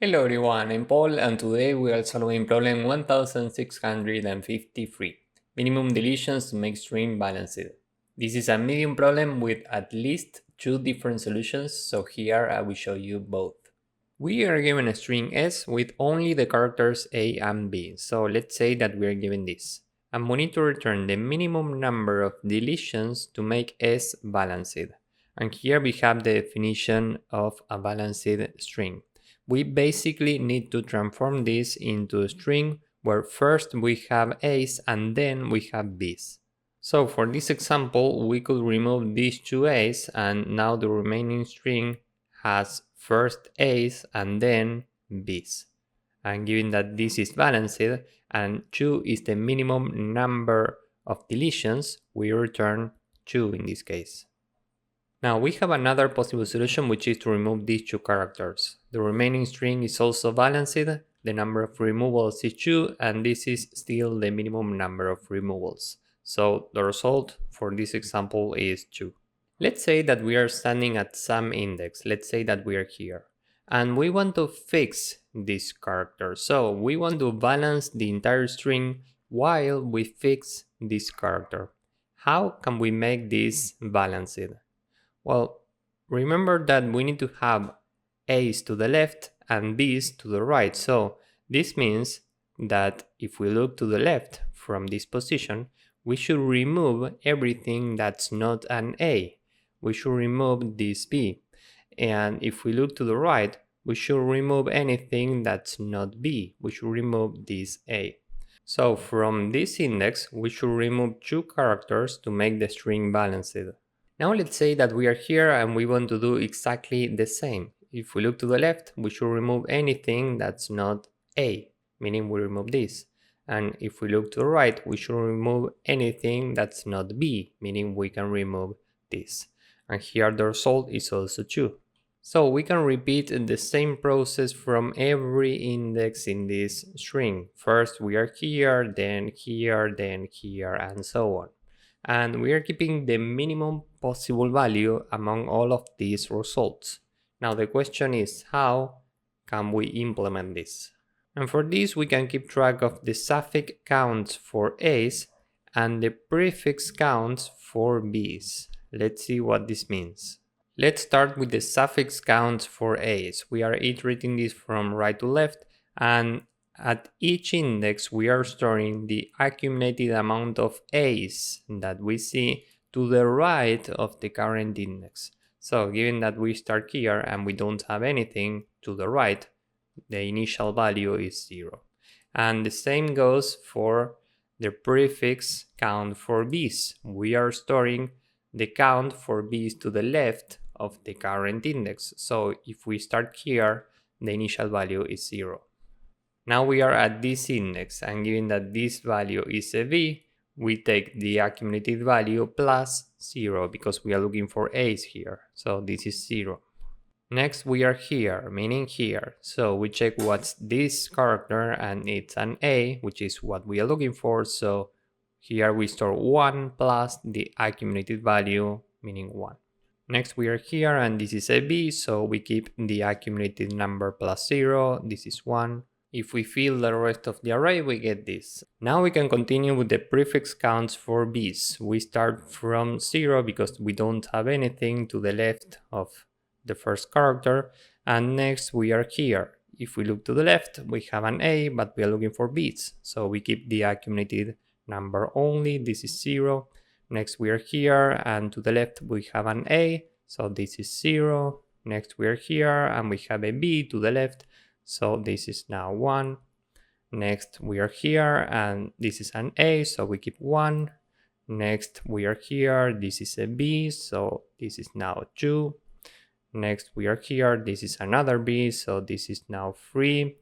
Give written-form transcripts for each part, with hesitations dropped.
Hello everyone, I'm Paul and today we are solving problem 1653, minimum deletions to make string balanced. This is a medium problem with at least two different solutions, so here I will show you both. We are given a string S with only the characters A and B, so let's say that we are given this. And we need to return the minimum number of deletions to make S balanced. And here we have the definition of a balanced string. We basically need to transform this into a string where first we have A's and then we have B's. So for this example, we could remove these two A's and now the remaining string has first A's and then B's. And given that this is balanced and 2 is the minimum number of deletions, we return 2 in this case. Now we have another possible solution, which is to remove these two characters. The remaining string is also balanced, the number of removals is 2 and this is still the minimum number of removals. So the result for this example is 2. Let's say that we are standing at some index, let's say that we are here, and we want to fix this character. So we want to balance the entire string while we fix this character. How can we make this balanced? Well, remember that we need to have A's to the left and B's to the right. So this means that if we look to the left from this position, we should remove everything that's not an A. We should remove this B. And if we look to the right, we should remove anything that's not B. We should remove this A. So from this index, we should remove two characters to make the string balanced. Now let's say that we are here and we want to do exactly the same. If we look to the left, we should remove anything that's not A, meaning we remove this. And if we look to the right, we should remove anything that's not B, meaning we can remove this. And here the result is also 2. So we can repeat the same process from every index in this string. First we are here, and so on. And we are keeping the minimum possible value among all of these results. Now the question is, how can we implement this? And for this we can keep track of the suffix counts for A's and the prefix counts for B's. Let's see what this means. Let's start with the suffix counts for A's. We are iterating this from right to left, and at each index we are storing the accumulated amount of A's that we see to the right of the current index. So given that we start here and we don't have anything to the right, the initial value is 0. And the same goes for the prefix count for B's. We are storing the count for B's to the left of the current index. So if we start here, the initial value is 0. Now we are at this index, and given that this value is a B, we take the accumulated value plus 0 because we are looking for A's here. So this is 0. Next we are here, meaning here. So we check what's this character and it's an A, which is what we are looking for. So here we store 1 plus the accumulated value, meaning 1. Next we are here and this is a B, so we keep the accumulated number plus 0, this is 1. If we fill the rest of the array, we get this. Now we can continue with the prefix counts for B's. We start from 0 because we don't have anything to the left of the first character, and next we are here. If we look to the left, we have an A, but we are looking for B's, so we keep the accumulated number only, this is 0. Next we are here and to the left we have an A, so this is 0. Next we are here and we have a B to the left, so this is now 1. Next we are here and this is an A, so we keep 1. Next we are here, this is a B, so this is now 2. Next we are here, this is another B, so this is now 3.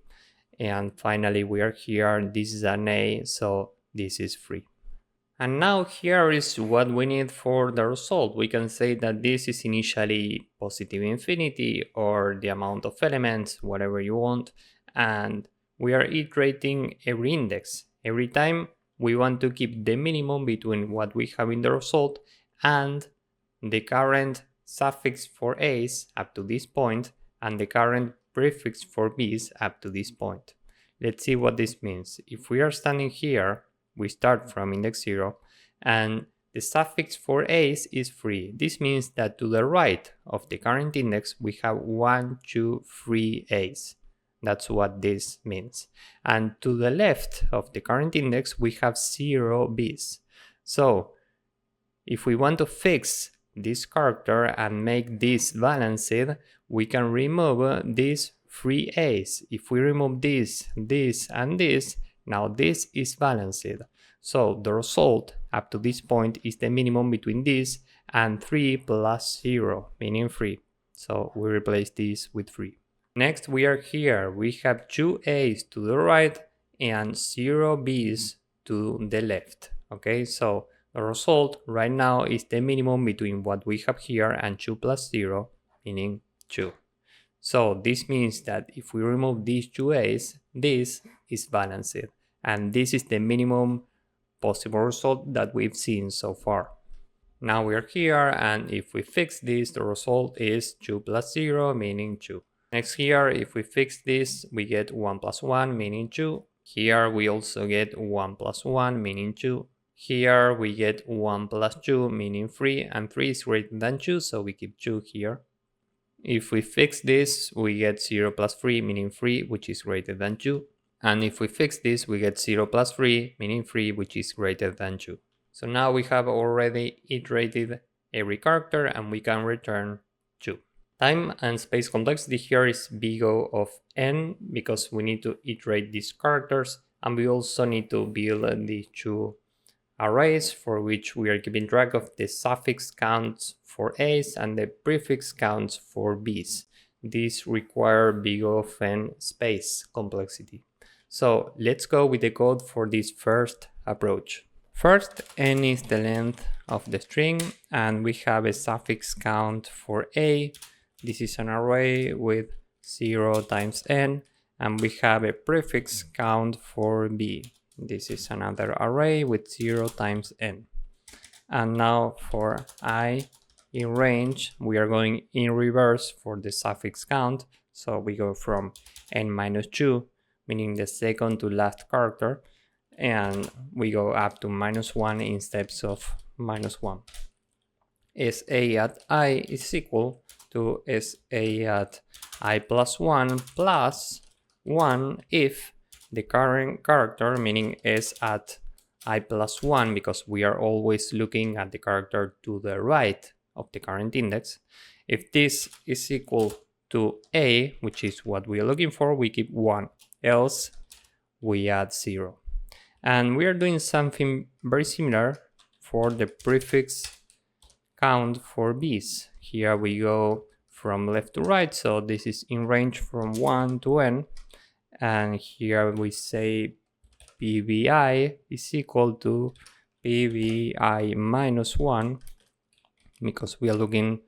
And finally we are here, this is an A, so this is 3. And now here is what we need for the result. We can say that this is initially positive infinity or the amount of elements, whatever you want, and we are iterating every index. Every time we want to keep the minimum between what we have in the result and the current suffix for A's up to this point and the current prefix for b's up to this point. Let's see what this means. If we are standing here, we start from index 0, and the suffix for a's is 3. This means that to the right of the current index, we have 1, 2, 3 a's. That's what this means. And to the left of the current index, we have 0 b's. So if we want to fix this character and make this balanced, we can remove these 3 a's. If we remove this, this, and this, now this is balanced. So the result up to this point is the minimum between this and 3 plus 0, meaning 3. So we replace this with 3. Next we are here. We have 2 a's to the right and 0 b's to the left. Okay, so the result right now is the minimum between what we have here and 2 plus 0, meaning 2. So this means that if we remove these 2 a's, this is balanced. And this is the minimum possible result that we've seen so far. Now we are here, and if we fix this, the result is 2 plus 0, meaning 2. Next here, if we fix this, we get 1 plus 1, meaning 2. Here we also get 1 plus 1, meaning 2. Here we get 1 plus 2, meaning 3, and 3 is greater than 2, so we keep 2 here. If we fix this, we get 0 plus 3, meaning 3, which is greater than 2. And if we fix this, we get 0 plus 3, meaning 3, which is greater than 2. So now we have already iterated every character, and we can return 2. Time and space complexity here is big O of n, because we need to iterate these characters, and we also need to build the 2 arrays for which we are keeping track of the suffix counts for a's and the prefix counts for b's. These require big O of n space complexity. So let's go with the code for this first approach. First, n is the length of the string, and we have a suffix count for a. This is an array with 0 times n, and we have a prefix count for b. This is another array with 0 times n. And now for I in range, we are going in reverse for the suffix count. So we go from n minus 2, meaning the second to last character, and we go up to -1 in steps of -1. SA at I is equal to SA at I plus 1 plus 1 if the current character, meaning S at I plus 1, because we are always looking at the character to the right of the current index. If this is equal to A, which is what we are looking for, we keep 1, else we add 0. And we are doing something very similar for the prefix count for b's. Here we go from left to right, so this is in range from 1 to n. And here we say PBI is equal to PBI minus 1, because we are looking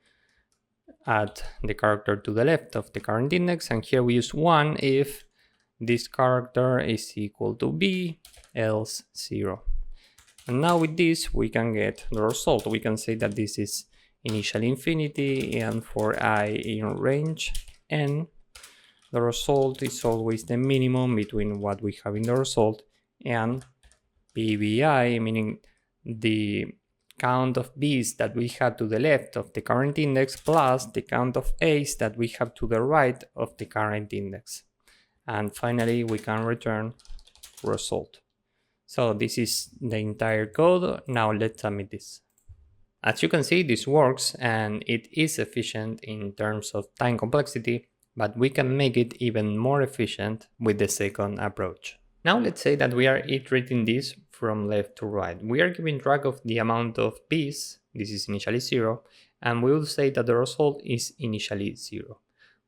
at the character to the left of the current index. And here we use 1 if this character is equal to b, else 0. And now with this, we can get the result. We can say that this is initial infinity, and for I in range n, the result is always the minimum between what we have in the result and PBI, meaning the count of b's that we have to the left of the current index plus the count of a's that we have to the right of the current index. And finally, we can return result. So this is the entire code. Now let's submit this. As you can see, this works, and it is efficient in terms of time complexity, but we can make it even more efficient with the second approach. Now let's say that we are iterating this from left to right. We are keeping track of the amount of b's, this is initially 0, and we will say that the result is initially 0.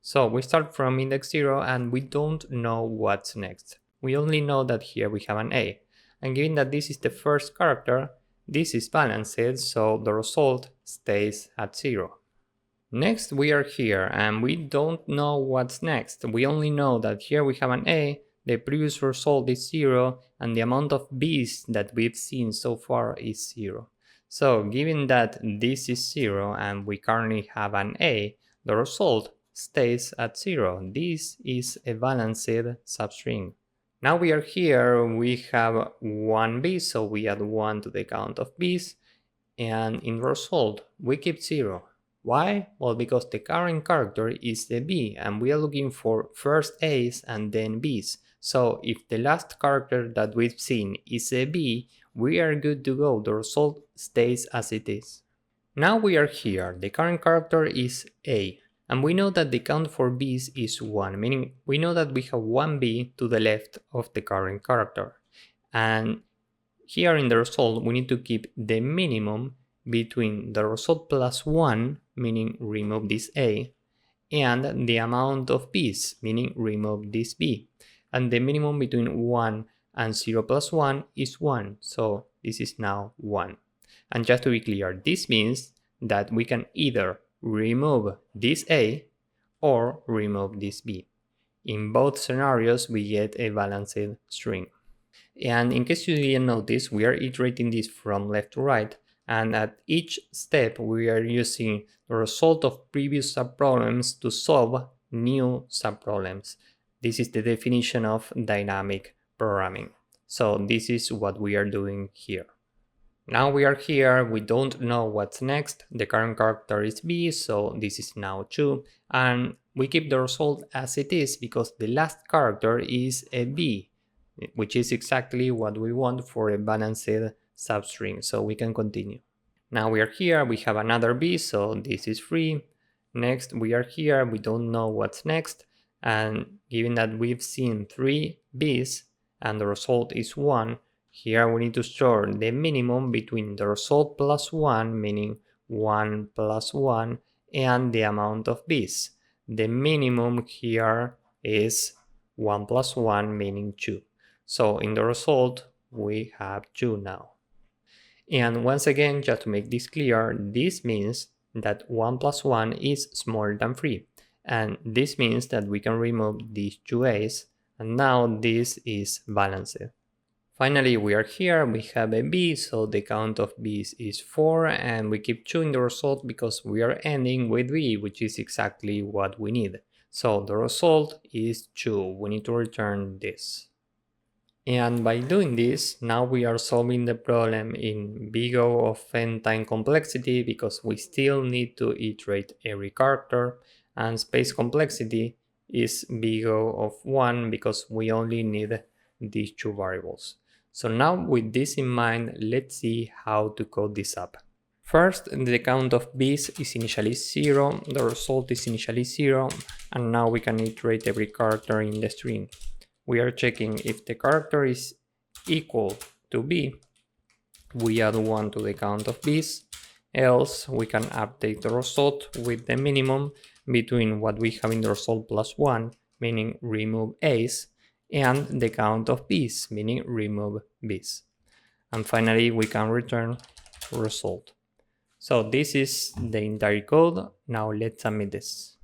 So we start from index 0 and we don't know what's next. We only know that here we have an a, and given that this is the first character, this is balanced, so the result stays at 0. Next we are here and we don't know what's next. We only know that here we have an a, the previous result is 0, and the amount of b's that we've seen so far is 0. So given that this is 0 and we currently have an a, the result stays at 0. This is a balanced substring. Now we are here, we have one b, so we add 1 to the count of b's, and in the result we keep 0. Why? Well, because the current character is the b, and we are looking for first a's and then b's. So if the last character that we've seen is a b, we are good to go. The result stays as it is. Now we are here, the current character is a, and we know that the count for b's is 1, meaning we know that we have one b to the left of the current character. And here in the result, we need to keep the minimum between the result plus 1, meaning remove this a, and the amount of b's, meaning remove this b. And the minimum between 1 and 0 plus 1 is 1, so this is now 1. And just to be clear, this means that we can either remove this a or remove this b. In both scenarios, we get a balanced string. And in case you didn't notice, we are iterating this from left to right, and at each step we are using the result of previous subproblems to solve new subproblems. This is the definition of dynamic programming. So this is what we are doing here. Now we are here, we don't know what's next. The current character is b, so this is now 2, and we keep the result as it is because the last character is a b, which is exactly what we want for a balanced substring, so we can continue. Now we are here, we have another b, so this is free. Next we are here, we don't know what's next, and given that we've seen 3 b's and the result is 1, here we need to store the minimum between the result plus 1, meaning 1 plus 1, and the amount of b's. The minimum here is 1 plus 1, meaning 2. So in the result, we have 2 now. And once again, just to make this clear, this means that 1 plus 1 is smaller than 3. And this means that we can remove these 2 a's, and now this is balanced. Finally, we are here, we have a b, so the count of b's is 4, and we keep 2 in the result because we are ending with b, which is exactly what we need. So the result is 2, we need to return this. And by doing this, now we are solving the problem in big O of n time complexity because we still need to iterate every character, and space complexity is big O of 1 because we only need these 2 variables. So now with this in mind, let's see how to code this up. First, the count of b's is initially 0, the result is initially 0, and now we can iterate every character in the string. We are checking if the character is equal to b, we add 1 to the count of b's, else we can update the result with the minimum between what we have in the result plus 1, meaning remove a's, and the count of b's, meaning remove b's. And finally, we can return result. So this is the entire code. Now let's submit this.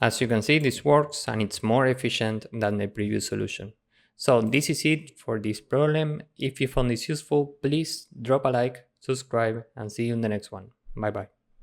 As you can see, this works and it's more efficient than the previous solution. So this is it for this problem. If you found this useful, please drop a like, subscribe, and see you in the next one. Bye bye.